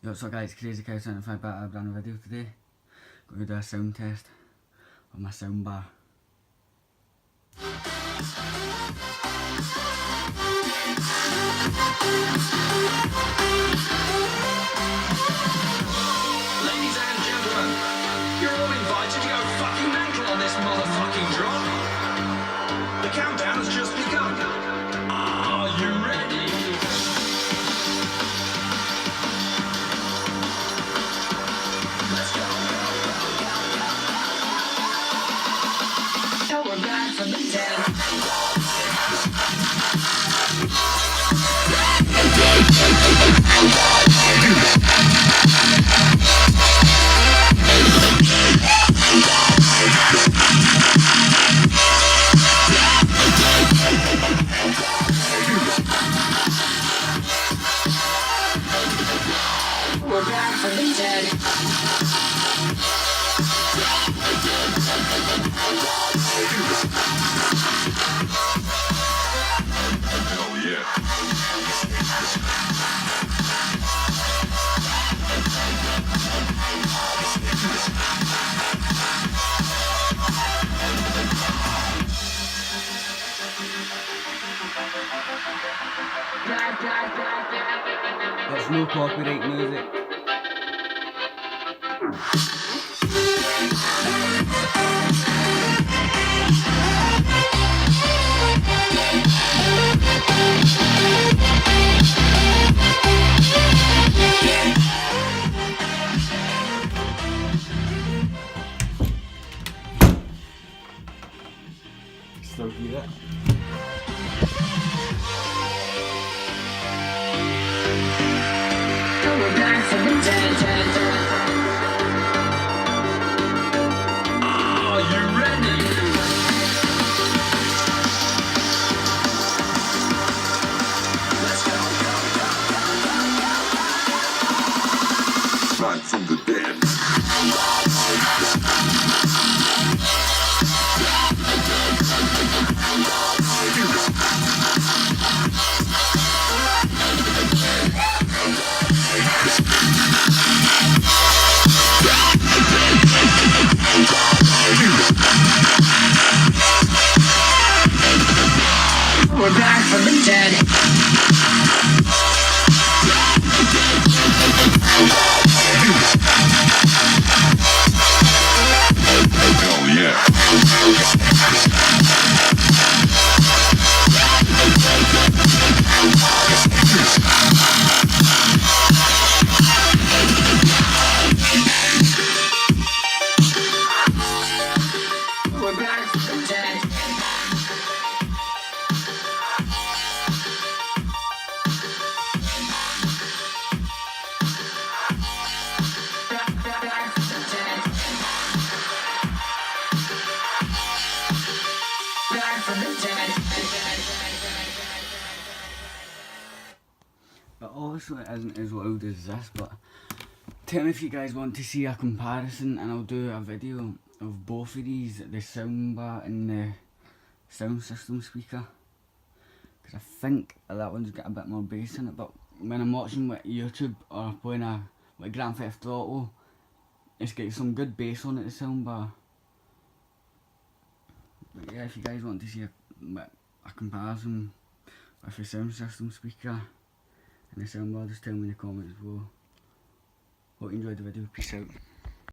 Yo, what's up guys, Crazy Cow 75 back with a brand new video today. Going to do a sound test of my soundbar. Ladies and gentlemen, you're all invited to go fucking mental on this motherfucking drop. The countdown has just begun. Are you ready? Let's go. So we're back from the dead. We're back from the dead. Hell yeah. There's no copyright music. Still hear it. We're back from the dead. Are you ready? Let's go. Back from the dead. We're back from the dead. Hell yeah. We're back from the dead. Back from the dead. Back from the dead. But obviously it isn't as loud as this, but tell me if you guys want to see a comparison and I'll do a video of both of these, the soundbar and the sound system speaker. Because I think that one's got a bit more bass in it, but when I'm watching with YouTube or playing with Grand Theft Auto, it's got some good bass on it, the soundbar. But yeah, if you guys want to see a comparison with the sound system speaker and the soundbar, just tell me in the comments below. Hope you enjoyed the video. Peace out.